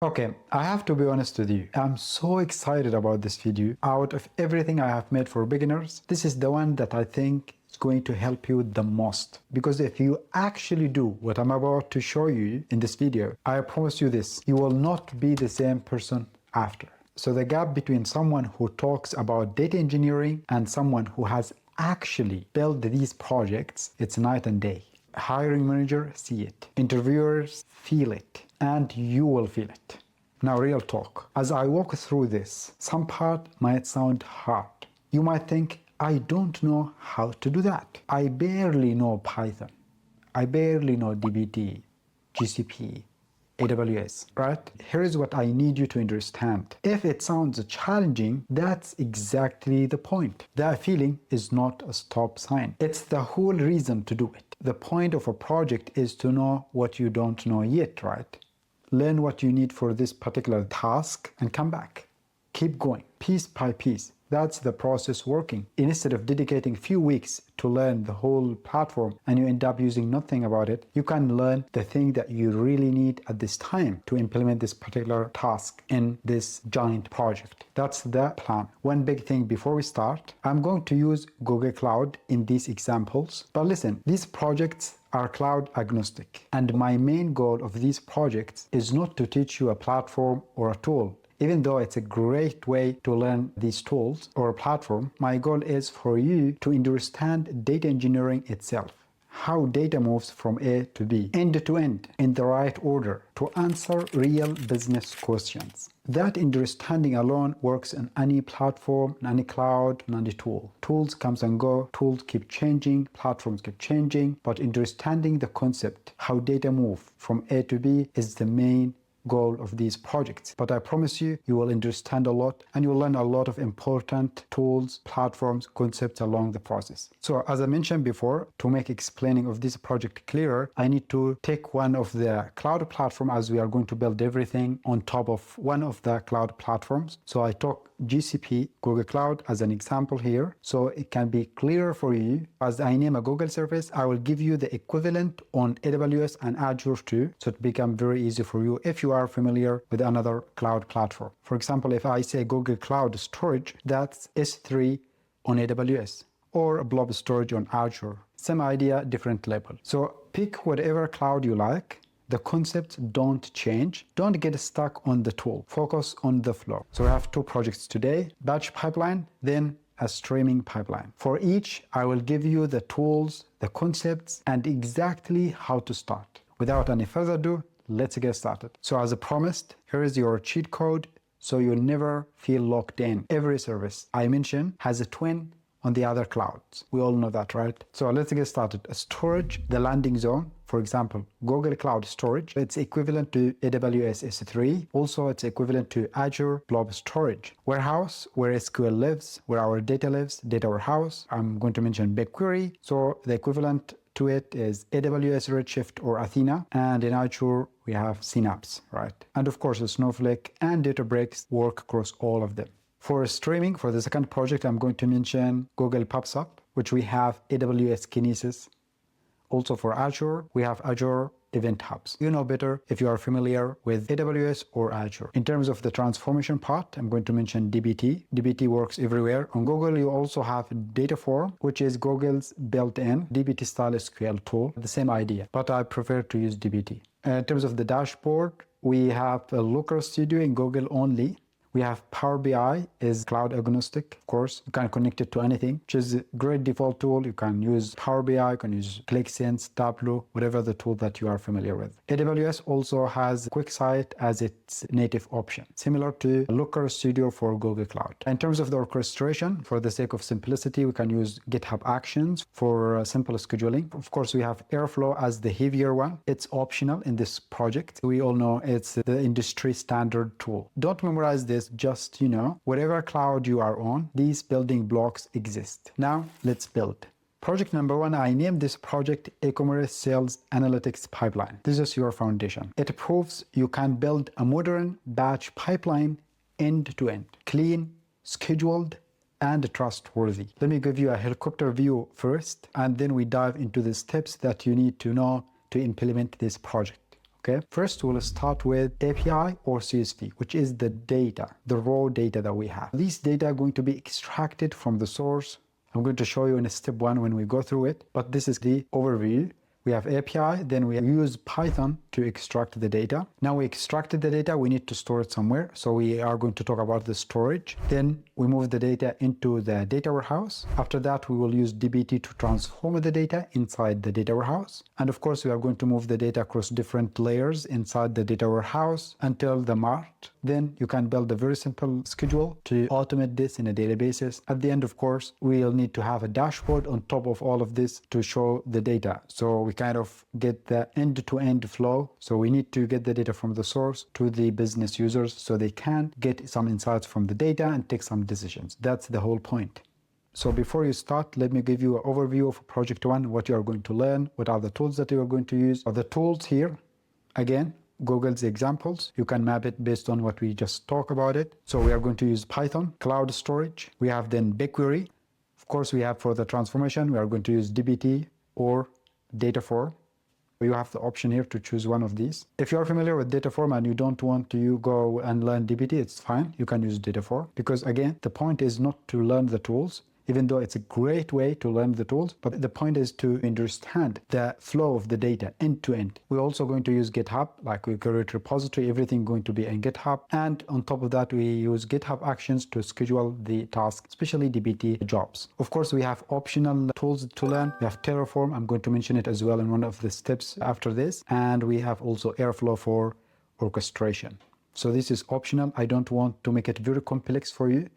Okay, I have to be honest with you. I'm so excited about this video. Out of everything I have made for beginners, this is the one that I think is going to help you the most. Because if you actually do what I'm about to show you in this video, I promise you this, you will not be the same person after. So the gap between someone who talks about data engineering and someone who has actually built these projects, it's night and day. Hiring manager see it, interviewers feel it, and you will feel it. Now, real talk. As I walk through this, some part might sound hard. You might think, I don't know how to do that. I barely know Python. I barely know dbt, GCP, AWS, right? Here is what I need you to understand. If it sounds challenging, that's exactly the point. That feeling is not a stop sign. It's the whole reason to do it. The point of a project is to know what you don't know yet, right? Learn what you need for this particular task and come back. Keep going, piece by piece. That's the process working. Instead of dedicating a few weeks to learn the whole platform and you end up using nothing about it, you can learn the thing that you really need at this time to implement this particular task in this giant project. That's the plan. One big thing before we start, I'm going to use Google Cloud in these examples. But listen, these projects are cloud agnostic. And my main goal of these projects is not to teach you a platform or a tool. Even though it's a great way to learn these tools or a platform, my goal is for you to understand data engineering itself, how data moves from A to B, end to end, in the right order, to answer real business questions. That understanding alone works in any platform, in any cloud, in any tool. Tools comes and go, tools keep changing, platforms keep changing, but understanding the concept, how data move from A to B, is the main goal of these projects. But I promise you, you will understand a lot and you will learn a lot of important tools, platforms, concepts along the process. So as I mentioned before, to make explaining of this project clearer, I need to take one of the cloud platform, as we are going to build everything on top of one of the cloud platforms. So I took GCP, Google Cloud, as an example here, so it can be clearer for you. As I name a Google service, I will give you the equivalent on AWS and Azure too, so it becomes very easy for you if you are familiar with another cloud platform. For example, if I say Google Cloud Storage, that's S3 on AWS, or Blob Storage on Azure. Same idea, different level. So pick whatever cloud you like. The concepts don't change. Don't get stuck on the tool. Focus on the flow. So we have two projects today, batch pipeline, then a streaming pipeline. For each, I will give you the tools, the concepts, and exactly how to start. Without any further ado, let's get started. So as I promised, here is your cheat code so you never feel locked in. Every service I mentioned has a twin on the other clouds. We all know that, right? So let's get started. Storage, the landing zone. For example, Google Cloud Storage, it's equivalent to AWS S3. Also, it's equivalent to Azure Blob Storage. Warehouse, where SQL lives, where our data lives, data warehouse. I'm going to mention BigQuery. So the equivalent to it is AWS Redshift or Athena, and in Azure we have Synapse, right? And of course, Snowflake and Databricks work across all of them. For streaming, for the second project, I'm going to mention Google PubSub, which we have AWS Kinesis. Also for Azure, we have Azure Event Hubs. You know better if you are familiar with AWS or Azure. In terms of the transformation part, I'm going to mention dbt. dbt works everywhere. On Google, you also have Dataform, which is Google's built-in dbt style SQL tool. The same idea, but I prefer to use dbt. In terms of the dashboard, we have a Looker Studio in Google only. We have Power BI is cloud agnostic. Of course, you can connect it to anything, which is a great default tool. You can use Power BI, you can use ClickSense, Tableau, whatever the tool that you are familiar with. AWS also has QuickSight as its native option, similar to Looker Studio for Google Cloud. In terms of the orchestration, for the sake of simplicity, we can use GitHub Actions for simple scheduling. Of course, we have Airflow as the heavier one. It's optional in this project. We all know it's the industry standard tool. Don't memorize this. Just, whatever cloud you are on, these building blocks exist. Now, let's build. Project number one, I named this project E-commerce Sales Analytics Pipeline. This is your foundation. It proves you can build a modern batch pipeline end to end, clean, scheduled, and trustworthy. Let me give you a helicopter view first, and then we dive into the steps that you need to know to implement this project. Okay, first we'll start with API or CSV, which is the data, the raw data that we have. These data are going to be extracted from the source. I'm going to show you in step 1 when we go through it, but this is the overview. We have API, then we use Python to extract the data. Now we extracted the data, we need to store it somewhere. So we are going to talk about the storage. Then we move the data into the data warehouse. After that, we will use dbt to transform the data inside the data warehouse. And of course, we are going to move the data across different layers inside the data warehouse until the mart. Then you can build a very simple schedule to automate this in a daily basis. At the end, of course, we'll need to have a dashboard on top of all of this to show the data. So we kind of get the end-to-end flow. So we need to get the data from the source to the business users so they can get some insights from the data and take some decisions. That's the whole point. So before you start, let me give you an overview of project 1, what you are going to learn, what are the tools that you are going to use. The tools here, again, Google's examples. You can map it based on what we just talked about it. So we are going to use Python, cloud storage. We have then BigQuery. Of course, we have for the transformation, we are going to use dbt or Dataform. You have the option here to choose one of these. If you are familiar with Dataform and you don't want to go and learn dbt, it's fine. You can use Dataform because again, the point is not to learn the tools, even though it's a great way to learn the tools, but the point is to understand the flow of the data end to end. We're also going to use GitHub, like we create repository, everything going to be in GitHub. And on top of that, we use GitHub Actions to schedule the task, especially dbt jobs. Of course, we have optional tools to learn. We have Terraform. I'm going to mention it as well in one of the steps after this. And we have also Airflow for orchestration. So this is optional. I don't want to make it very complex for you.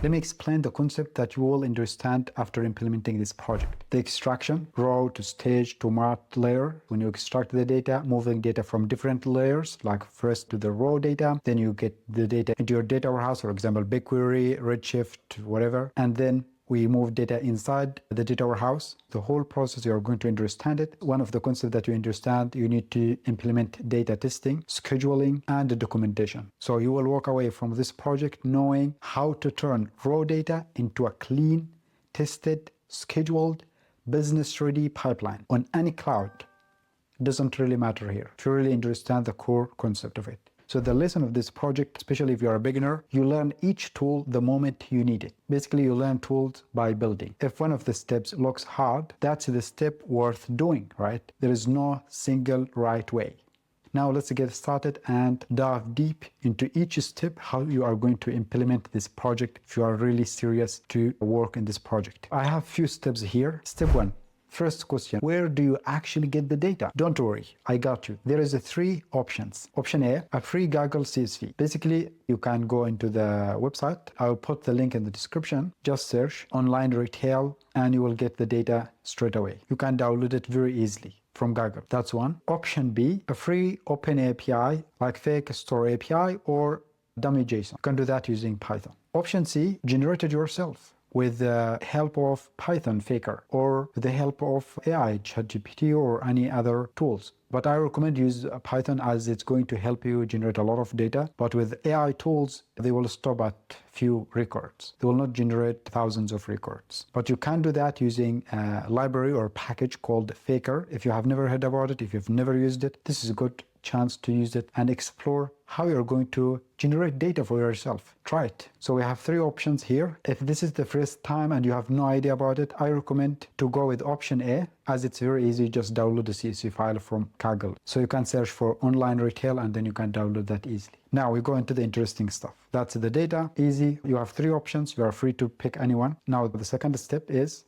Let me explain the concept that you will understand after implementing this project. The extraction, raw to stage to mart layer. When you extract the data, moving data from different layers, like first to the raw data, then you get the data into your data warehouse, for example, BigQuery, Redshift, whatever, and then we move data inside the data warehouse. The whole process, you are going to understand it. One of the concepts that you understand, you need to implement data testing, scheduling, and documentation. So you will walk away from this project knowing how to turn raw data into a clean, tested, scheduled, business-ready pipeline on any cloud. It doesn't really matter here, if you really understand the core concept of it. So the lesson of this project, especially if you're a beginner, you learn each tool the moment you need it. Basically, you learn tools by building. If one of the steps looks hard, that's the step worth doing, right? There is no single right way. Now let's get started and dive deep into each step, how you are going to implement this project if you are really serious to work in this project. I have few steps here. Step 1. First question, where do you actually get the data? Don't worry, I got you. There is 3 options. Option A free Google CSV. Basically, you can go into the website. I'll put the link in the description. Just search online retail and you will get the data straight away. You can download it very easily from Google. That's one. Option B, a free open API like Fake Store API or dummy JSON. You can do that using Python. Option C, generate it yourself with the help of Python Faker or with the help of AI, ChatGPT or any other tools. But I recommend use Python as it's going to help you generate a lot of data. But with AI tools, they will stop at few records. They will not generate thousands of records. But you can do that using a library or package called Faker. If you have never heard about it, if you've never used it, this is a good chance to use it and explore how you're going to generate data for yourself. Try it. So we have 3 options here. If this is the first time and you have no idea about it, I recommend to go with option A as it's very easy. Just download the CSV file from Kaggle. So you can search for online retail and then you can download that easily. Now we go into the interesting stuff. That's the data. Easy. You have 3 options. You are free to pick any one. Now the second step is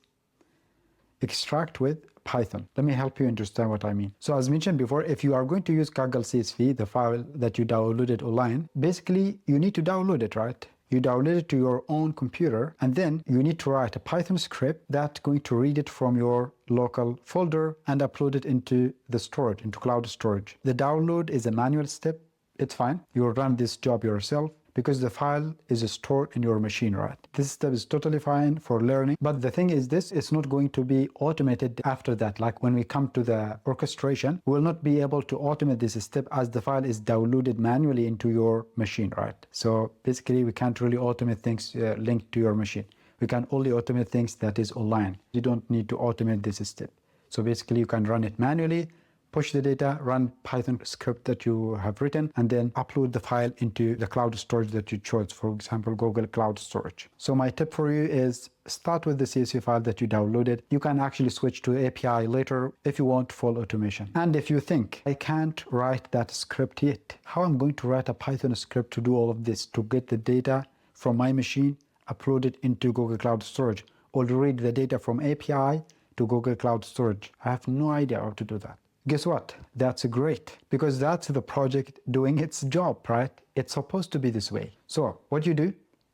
extract with Python. Let me help you understand what I mean. So as mentioned before, if you are going to use Kaggle CSV, the file that you downloaded online, basically you need to download it, right? You download it to your own computer and then you need to write a Python script that's going to read it from your local folder and upload it into the storage, into cloud storage. The download is a manual step. It's fine. You'll run this job yourself because the file is stored in your machine, right? This step is totally fine for learning. But the thing is this, it's not going to be automated after that. Like when we come to the orchestration, we will not be able to automate this step as the file is downloaded manually into your machine, right? So basically we can't really automate things linked to your machine. We can only automate things that is online. You don't need to automate this step. So basically you can run it manually, push the data, run Python script that you have written, and then upload the file into the cloud storage that you chose, for example, Google Cloud Storage. So my tip for you is start with the CSV file that you downloaded. You can actually switch to API later if you want full automation. And if you think, I can't write that script yet, how I'm going to write a Python script to do all of this, to get the data from my machine, upload it into Google Cloud Storage, or read the data from API to Google Cloud Storage. I have no idea how to do that. Guess what? That's great, because that's the project doing its job, right? It's supposed to be this way. So what you do,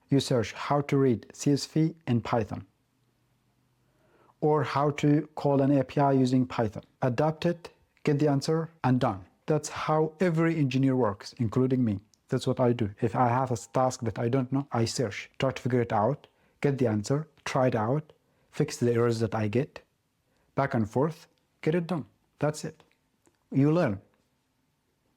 you search how to read CSV in Python, or how to call an API using Python. Adapt it, get the answer, and done. That's how every engineer works, including me. That's what I do. If I have a task that I don't know, I search, try to figure it out, get the answer, try it out, fix the errors that I get, back and forth, get it done. That's it. You learn.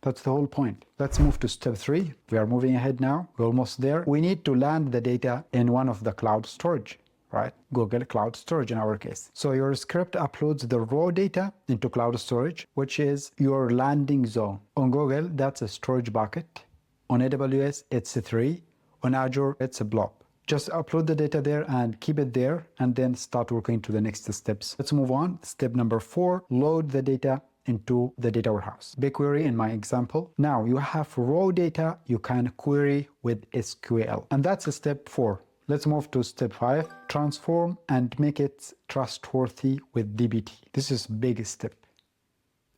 That's the whole point. Let's move to step 3. We are moving ahead now. We're almost there. We need to land the data in one of the cloud storage, right? Google Cloud Storage in our case. So your script uploads the raw data into cloud storage, which is your landing zone. On Google, that's a storage bucket. On AWS, it's a 3. On Azure, it's a blob. Just upload the data there and keep it there, and then start working to the next steps. Let's move on. Step number 4, load the data into the data warehouse. BigQuery in my example. Now you have raw data you can query with SQL. And that's step 4. Let's move to step 5. Transform and make it trustworthy with dbt. This is a big step.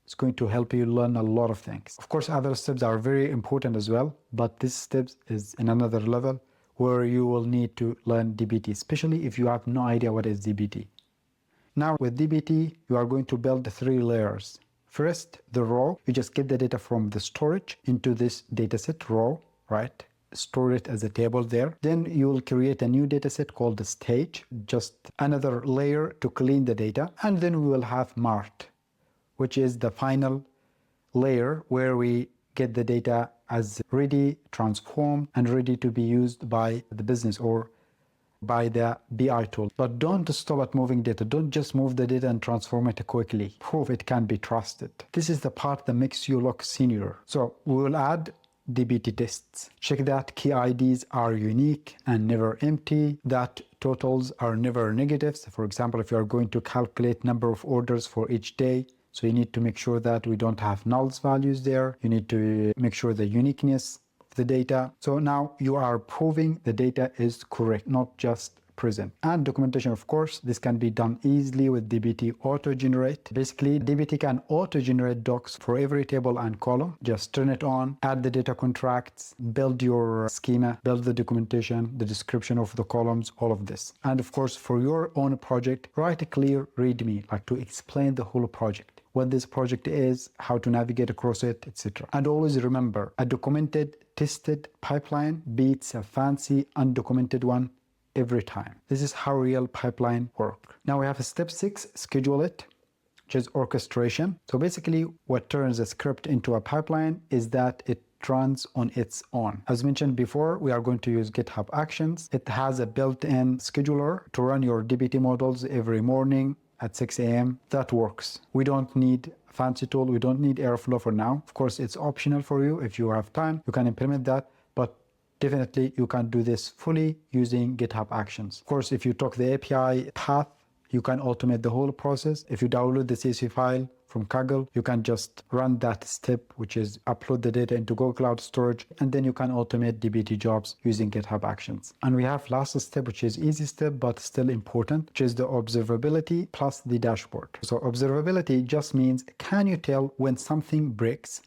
It's going to help you learn a lot of things. Of course, other steps are very important as well, but this step is in another level where you will need to learn dbt, especially if you have no idea what is dbt. Now with dbt, you are going to build 3 layers. First, the raw. You just get the data from the storage into this dataset raw, right? Store it as a table there. Then you will create a new dataset called the stage, just another layer to clean the data. And then we will have mart, which is the final layer where we get the data as ready, transformed, and ready to be used by the business or by the BI tool. But don't stop at moving data. Don't just move the data and transform it quickly. Prove it can be trusted. This is the part that makes you look senior. So we will add dbt tests. Check that key IDs are unique and never empty, that totals are never negatives. For example, if you are going to calculate number of orders for each day, so you need to make sure that we don't have nulls values there. You need to make sure the uniqueness of the data. So now you are proving the data is correct, not just present. And documentation, of course, this can be done easily with dbt auto-generate. Basically, dbt can auto-generate docs for every table and column. Just turn it on, add the data contracts, build your schema, build the documentation, the description of the columns, all of this. And of course, for your own project, write a clear README, like to explain the whole project, what this project is, how to navigate across it, etc. And always remember, a documented, tested pipeline beats a fancy, undocumented one every time. This is how real pipeline work. Now we have a step 6, schedule it, which is orchestration. So basically what turns a script into a pipeline is that it runs on its own. As mentioned before, we are going to use GitHub Actions. It has a built-in scheduler to run your dbt models every morning at 6 a.m. That works. We don't need a fancy tool. We don't need Airflow for now. Of course, it's optional for you. If you have time, you can implement that, but definitely you can do this fully using GitHub Actions. Of course, if you took the API path, you can automate the whole process. If you download the CSV file from Kaggle, you can just run that step, which is upload the data into Google Cloud Storage, and then you can automate dbt jobs using GitHub Actions. And we have last step, which is easy step, but still important, which is the observability plus the dashboard. So observability just means, can you tell when something breaks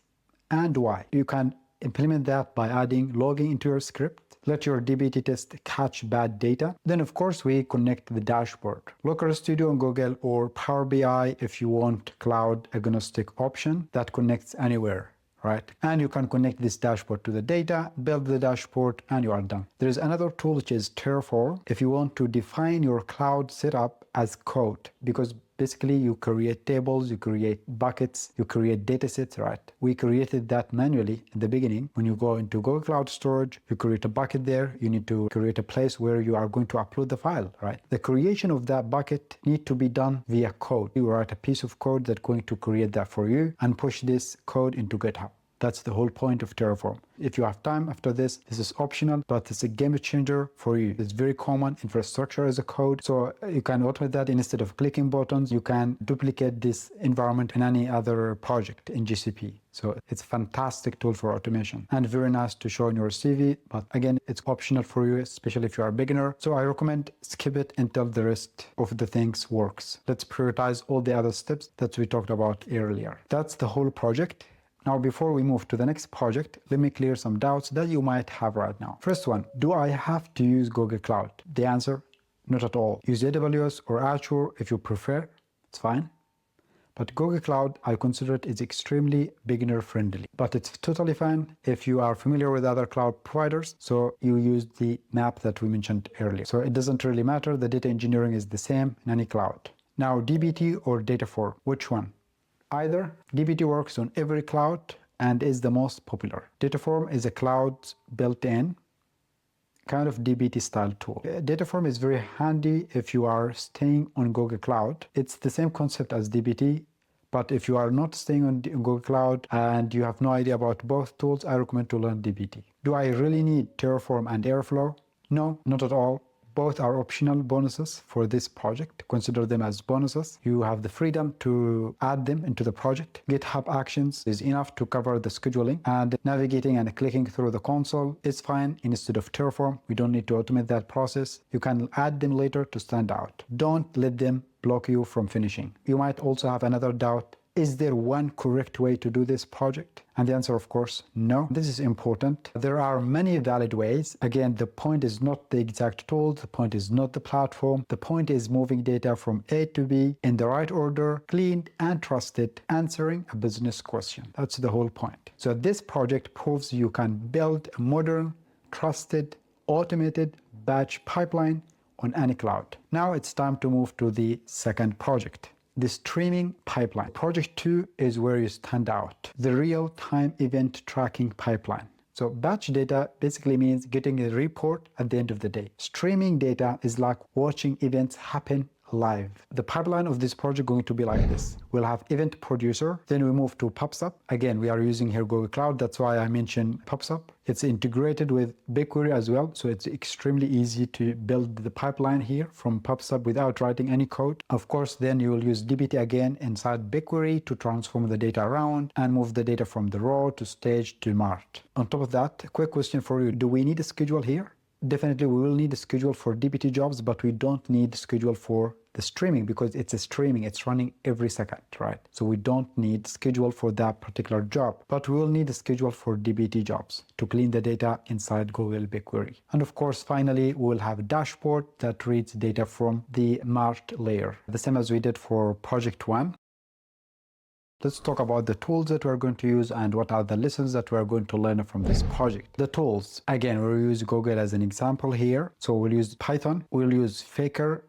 and why? You can implement that by adding logging into your script. Let your dbt test catch bad data. Then of course we connect the dashboard. Looker Studio on Google or Power BI if you want cloud agnostic option that connects anywhere, right? And you can connect this dashboard to the data, build the dashboard, and you are done. There is another tool which is Terraform if you want to define your cloud setup as code, because Basically, you create tables, you create buckets, you create data sets, right? We created that manually in the beginning. When you go into Google Cloud Storage, you create a bucket there. You need to create a place where you are going to upload the file, right? The creation of that bucket need to be done via code. You write a piece of code that's going to create that for you and push this code into GitHub. That's the whole point of Terraform. If you have time after this, this is optional, but it's a game changer for you. It's very common. Infrastructure as a code. So you can automate that. Instead of clicking buttons, you can duplicate this environment in any other project in GCP. So it's a fantastic tool for automation and very nice to show in your CV. But again, it's optional for you, especially if you are a beginner. So I recommend skip it until the rest of the things works. Let's prioritize all the other steps that we talked about earlier. That's the whole project. Now, before we move to the next project, let me clear some doubts that you might have right now. First one, do I have to use Google Cloud? The answer, not at all. Use AWS or Azure if you prefer, it's fine. But Google Cloud, I consider it is extremely beginner friendly. But it's totally fine if you are familiar with other cloud providers, so you use the map that we mentioned earlier. So it doesn't really matter, the data engineering is the same in any cloud. Now, dbt or Dataform, which one? Either. dbt works on every cloud and is the most popular. Dataform is a cloud built-in kind of dbt style tool. Dataform is very handy if you are staying on Google Cloud. It's the same concept as dbt, but if you are not staying on Google Cloud and you have no idea about both tools, I recommend to learn dbt. Do I really need Terraform and Airflow? No, not at all. Both are optional bonuses for this project. Consider them as bonuses. You have the freedom to add them into the project. GitHub Actions is enough to cover the scheduling, and navigating and clicking through the console is fine instead of Terraform. We don't need to automate that process. You can add them later to stand out. Don't let them block you from finishing. You might also have another doubt. Is there one correct way to do this project? And the answer, of course, no. This is important. There are many valid ways. Again, the point is not the exact tool. The point is not the platform. The point is moving data from A to B in the right order, cleaned and trusted, answering a business question. That's the whole point. So this project proves you can build a modern, trusted, automated batch pipeline on any cloud. Now it's time to move to the second project. The streaming pipeline. Project 2 is where you stand out. The real-time event tracking pipeline. So batch data basically means getting a report at the end of the day. Streaming data is like watching events happen live. The pipeline of this project is going to be like this. We'll have event producer, then we move to PubSub. Again, we are using here Google Cloud. That's why I mentioned PubSub. It's integrated with BigQuery as well, so it's extremely easy to build the pipeline here from PubSub without writing any code. Of course, then you will use dbt again inside BigQuery to transform the data around and move the data from the raw to staged to mart. On top of that, a quick question for you. Do we need a schedule here? Definitely we will need a schedule for dbt jobs, but we don't need a schedule for the streaming because it's a streaming, it's running every second, right? So we don't need schedule for that particular job, but we will need a schedule for dbt jobs to clean the data inside Google BigQuery. And of course, finally, we will have a dashboard that reads data from the mart layer, the same as we did for project 1. Let's talk about the tools that we're going to use and what are the lessons that we're going to learn from this project. The tools, again, we'll use Google as an example here. So we'll use Python, we'll use Faker,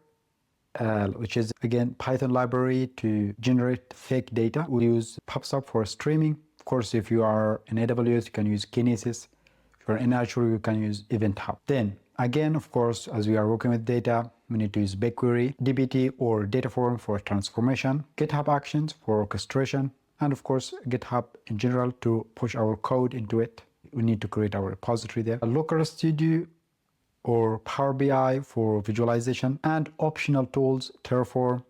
which is again Python library to generate fake data. We'll use PubSub for streaming. Of course, if you are in AWS, you can use Kinesis. If you're in Azure, you can use Event Hub. Then again, of course, as we are working with data, we need to use BigQuery, dbt or Dataform for transformation, GitHub Actions for orchestration, and of course, GitHub in general to push our code into it. We need to create our repository there. A Looker Studio or Power BI for visualization, and optional tools, Terraform,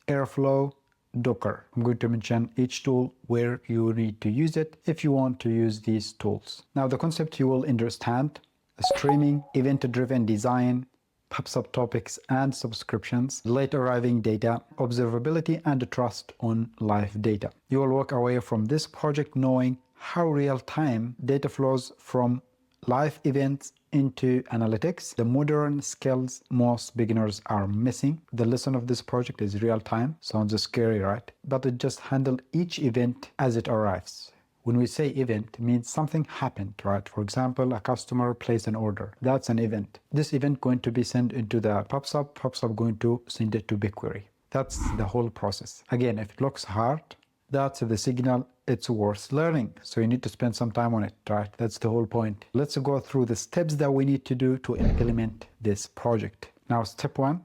Airflow, Docker. I'm going to mention each tool where you need to use it if you want to use these tools. Now, the concept you will understand: streaming, event-driven design, PubSub topics and subscriptions, late arriving data, observability, and trust on live data. You will walk away from this project knowing how real-time data flows from live events into analytics, the modern skills most beginners are missing. The lesson of this project is real-time. Sounds scary, right? But it just handles each event as it arrives. When we say event, it means something happened, right? For example, a customer placed an order. That's an event. This event going to be sent into the PubSub. PubSub going to send it to BigQuery. That's the whole process. Again, if it looks hard, that's the signal it's worth learning. So you need to spend some time on it, right? That's the whole point. Let's go through the steps that we need to do to implement this project. Now, step one,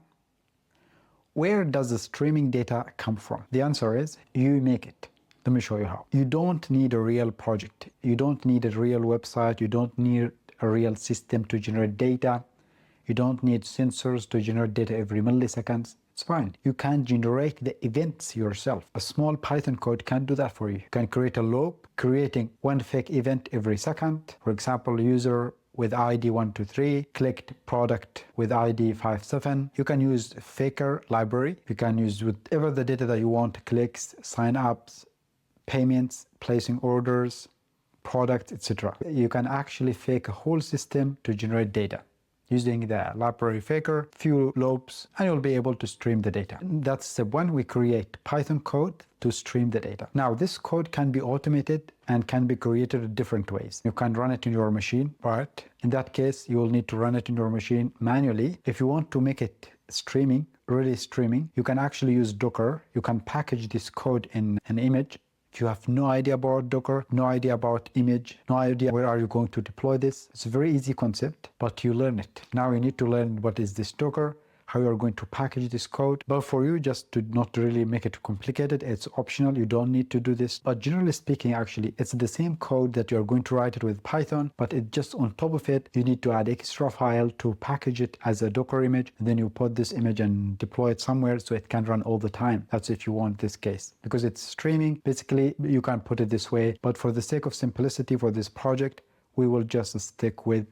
where does the streaming data come from? The answer is you make it. Let me show you how. You don't need a real project. You don't need a real website. You don't need a real system to generate data. You don't need sensors to generate data every milliseconds. It's fine. You can generate the events yourself. A small Python code can do that for you. You can create a loop, creating one fake event every second. For example, user with ID 123 clicked product with ID 57. You can use faker library. You can use whatever the data that you want, clicks, sign-ups, payments, placing orders, products, etc. You can actually fake a whole system to generate data using the library faker, few loops, and you'll be able to stream the data. That's step one. We create Python code to stream the data. Now, this code can be automated and can be created in different ways. You can run it in your machine, but in that case, you will need to run it in your machine manually. If you want to make it streaming, really streaming, you can actually use Docker. You can package this code in an image. If you have no idea about Docker, no idea about image, no idea where are you going to deploy this, it's a very easy concept, but you learn it. Now you need to learn what is this Docker, how you are going to package this code. But for you, just to not really make it complicated, it's optional. You don't need to do this. But generally speaking, actually, it's the same code that you're going to write it with Python, but it just on top of it, you need to add extra file to package it as a Docker image. And then you put this image and deploy it somewhere so it can run all the time. That's if you want this case. Because it's streaming, basically, you can put it this way. But for the sake of simplicity for this project, we will just stick with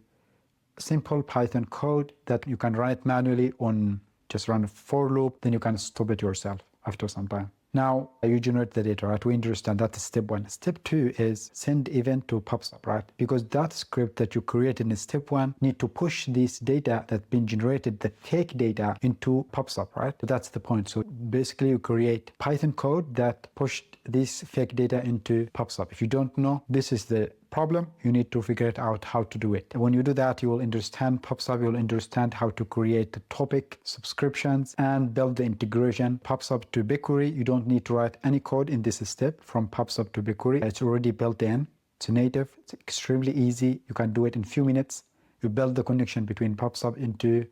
simple Python code that you can run it manually on, just run a for loop, then you can stop it yourself after some time. Now you generate the data, right? We understand that is step one. Step two is send event to PubSub, right? Because that script that you created in step one need to push this data that's been generated, the fake data, into PubSub, right? That's the point. So basically you create Python code that pushed this fake data into PubSub. If you don't know, this is the problem. You need to figure it out how to do it. When you do that, you will understand PubSub, you will understand how to create the topic subscriptions and build the integration PubSub to BigQuery. You don't need to write any code in this step from PubSub to BigQuery. It's already built in. It's native. It's extremely easy. You can do it in a few minutes. You build the connection between PubSub into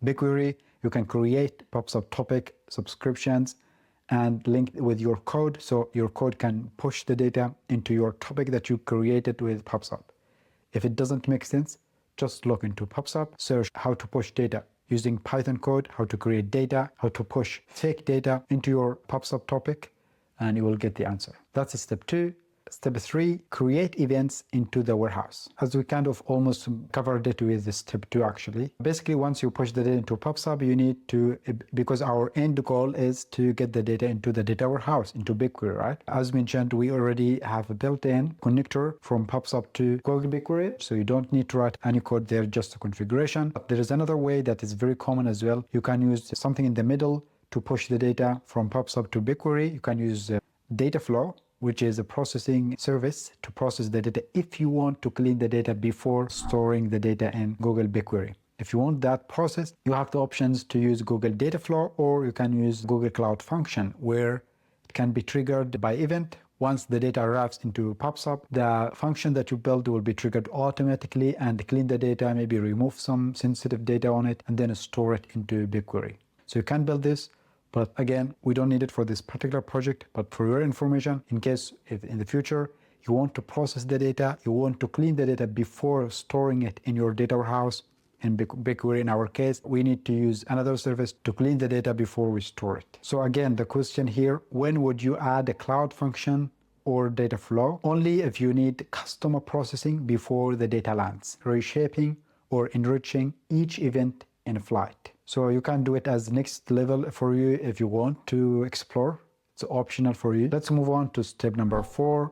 BigQuery. You can create PubSub topic subscriptions and link with your code, so your code can push the data into your topic that you created with PubSub. If it doesn't make sense, just look into PubSub, search how to push data using Python code, how to create data, how to push fake data into your PubSub topic, and you will get the answer. That's step two. Step three, create events into the warehouse. As we kind of almost covered it with step two, actually. Basically, once you push the data into PubSub, you need to, because our end goal is to get the data into the data warehouse, into BigQuery, right? As mentioned, we already have a built-in connector from PubSub to Google BigQuery, so you don't need to write any code there, just a configuration. But there is another way that is very common as well. You can use something in the middle to push the data from PubSub to BigQuery. You can use Dataflow, which is a processing service to process the data if you want to clean the data before storing the data in Google BigQuery. If you want that process, you have the options to use Google Dataflow, or you can use Google Cloud Function, where it can be triggered by event. Once the data arrives into PubSub, the function that you build will be triggered automatically and clean the data, maybe remove some sensitive data on it, and then store it into BigQuery. So you can build this. But again, we don't need it for this particular project, but for your information, in case if in the future you want to process the data, you want to clean the data before storing it in your data warehouse, in BigQuery in our case, we need to use another service to clean the data before we store it. So again, the question here, when would you add a cloud function or data flow? Only if you need customer processing before the data lands, reshaping or enriching each event in flight. So you can do it as next level for you if you want to explore. It's optional for you. Let's move on to step number 4.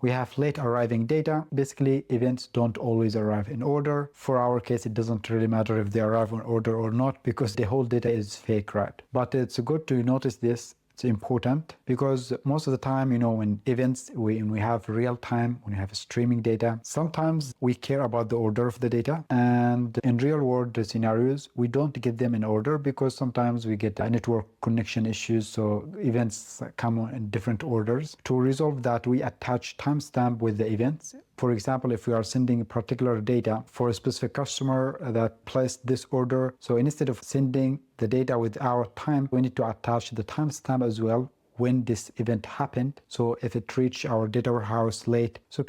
We have late arriving data. Basically, events don't always arrive in order. For our case, it doesn't really matter if they arrive in order or not, because the whole data is fake, right? But it's good to notice this It's important because most of the time, when events, when we have real time, when we have streaming data, sometimes we care about the order of the data. And in real world scenarios, we don't get them in order because sometimes we get network connection issues. So events come in different orders. To resolve that, we attach timestamp with the events. For example, if we are sending particular data for a specific customer that placed this order, so instead of sending the data with our time, we need to attach the timestamp as well when this event happened. So if it reached our data warehouse late, so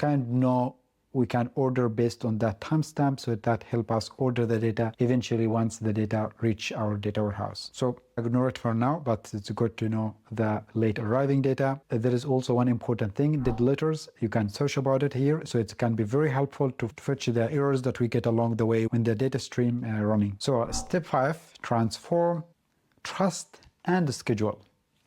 we can order based on that timestamp, so that help us order the data eventually once the data reach our data warehouse. So ignore it for now, but it's good to know the late arriving data. There is also one important thing, dead letters. You can search about it here, so it can be very helpful to fetch the errors that we get along the way when the data stream running. So step 5, transform, trust, and schedule.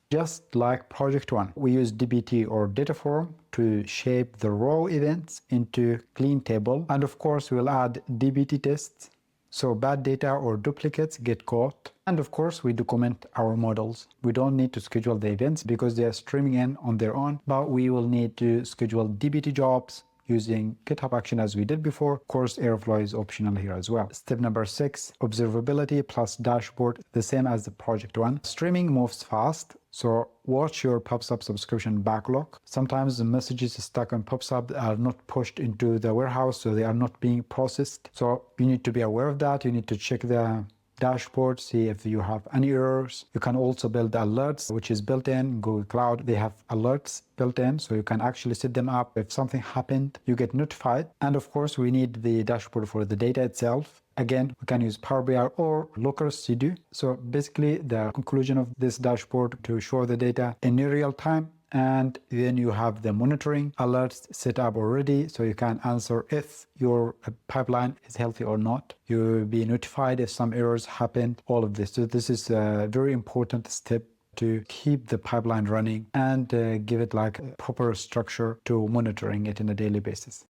Just like project 1, we use dbt or data form to shape the raw events into clean table. And of course, we'll add dbt tests, so bad data or duplicates get caught. And of course, we document our models. We don't need to schedule the events because they are streaming in on their own, but we will need to schedule dbt jobs using GitHub Action as we did before. Of course, Airflow is optional here as well. Step number 6, observability plus dashboard, the same as the project 1. Streaming moves fast, so watch your PubSub subscription backlog. Sometimes the messages stuck on PubSub are not pushed into the warehouse, so they are not being processed. So you need to be aware of that. You need to check the dashboard, see if you have any errors. You can also build alerts, which is built in Google Cloud. They have alerts built in, so you can actually set them up. If something happened, you get notified. And of course, we need the dashboard for the data itself. Again, we can use Power BI or Looker Studio. So basically, the conclusion of this dashboard to show the data in real time. And then you have the monitoring alerts set up already, so you can answer if your pipeline is healthy or not. You'll be notified if some errors happen, all of this. So this is a very important step to keep the pipeline running and give it like a proper structure to monitoring it on a daily basis.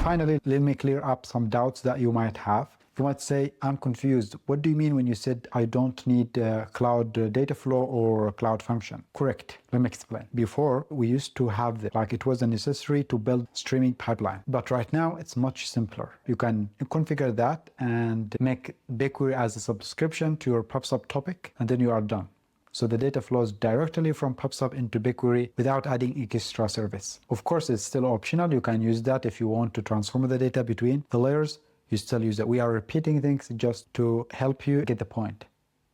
Finally, let me clear up some doubts that you might have. You might say, I'm confused. What do you mean when you said I don't need cloud data flow or cloud function? Correct. Let me explain. Before, we used to have it was necessary to build streaming pipeline. But right now, it's much simpler. You can configure that and make BigQuery as a subscription to your PubSub topic, and then you are done. So the data flows directly from PubSub into BigQuery without adding extra service. Of course, it's still optional. You can use that if you want to transform the data between the layers. You still use it. We are repeating things just to help you get the point.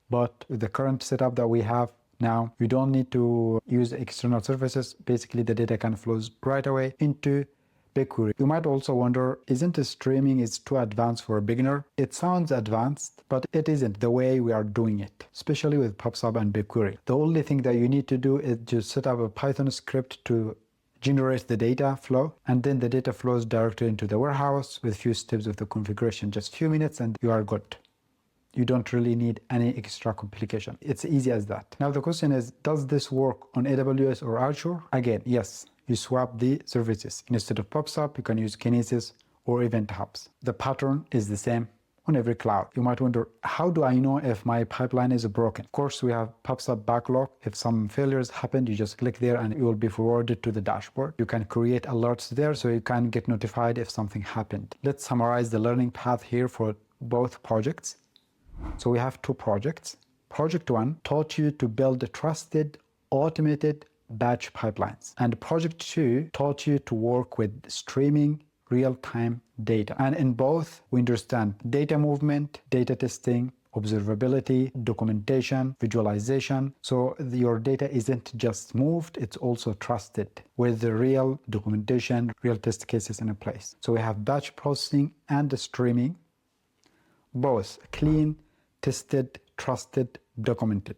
But with the current setup that we have now, you don't need to use external services. Basically, the data can flows right away into BigQuery. You might also wonder, isn't streaming is too advanced for a beginner? It sounds advanced, but it isn't the way we are doing it, especially with PubSub and BigQuery. The only thing that you need to do is just set up a Python script to generate the data flow, and then the data flows directly into the warehouse with few steps of the configuration, just few minutes, and you are good. You don't really need any extra complication. It's easy as that. Now the question is, does this work on AWS or Azure? Again, yes. You swap the services. Instead of PubSub, you can use Kinesis or Event Hubs. The pattern is the same on every cloud. You might wonder, how do I know if my pipeline is broken? Of course, we have PubSub backlog. If some failures happen, you just click there and it will be forwarded to the dashboard. You can create alerts there so you can get notified if something happened. Let's summarize the learning path here for both projects. So we have 2 projects. Project 1 taught you to build trusted, automated batch pipelines. And project 2 taught you to work with streaming real-time data. And in both, we understand data movement, data testing, observability, documentation, visualization. So your data isn't just moved, it's also trusted with the real documentation, real test cases in place. So we have batch processing and streaming, both clean, tested, trusted, documented.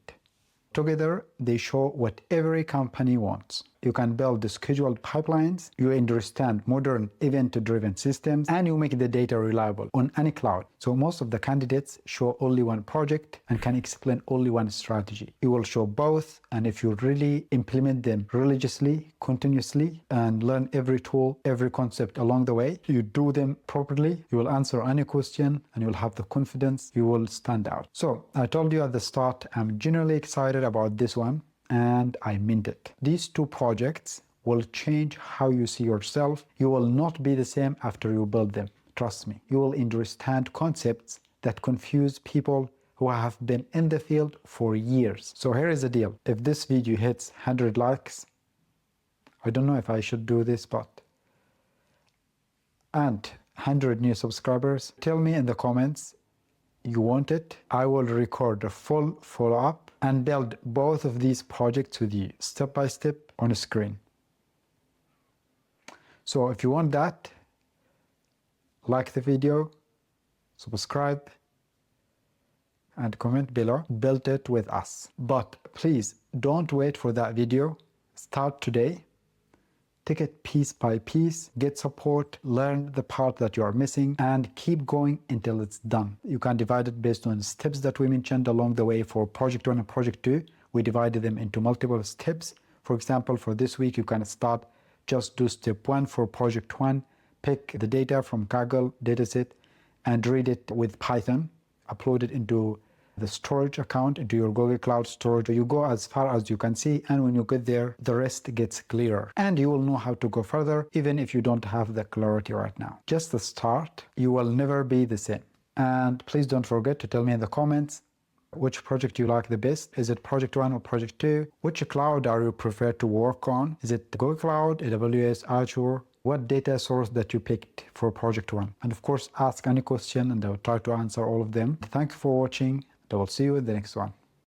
Together, they show what every company wants. you can build the scheduled pipelines, you understand modern event-driven systems, and you make the data reliable on any cloud. So most of the candidates show only one project and can explain only one strategy. You will show both, and if you really implement them religiously, continuously, and learn every tool, every concept along the way, you do them properly, you will answer any question, and you will have the confidence, you will stand out. So I told you at the start, I'm genuinely excited about this one, and I meant it. These two projects will change how you see yourself. You will not be the same after you build them. Trust me. You will understand concepts that confuse people who have been in the field for years. So here is the deal. If this video hits 100 likes, I don't know if I should do this, but and 100 new subscribers, tell me in the comments you want it. I will record a full follow-up and build both of these projects with you step by step on a screen. So if you want that, like the video, subscribe, and comment below. Build it with us. But please don't wait for that video. Start today. Take it piece by piece, get support, learn the part that you are missing, and keep going until it's done. You can divide it based on steps that we mentioned along the way for project 1 and project 2. We divided them into multiple steps. For example, for this week, you can start, just do step 1 for project 1, pick the data from Kaggle dataset and read it with Python, upload it into the storage account, into your Google Cloud storage. You go as far as you can see, and when you get there, the rest gets clearer. And you will know how to go further, even if you don't have the clarity right now. Just the start, you will never be the same. And please don't forget to tell me in the comments which project you like the best. Is it project 1 or project 2? Which cloud are you prefer to work on? Is it Google Cloud, AWS, Azure? What data source that you picked for project 1? And of course, ask any question and I will try to answer all of them. Thank you for watching. I will see you in the next one.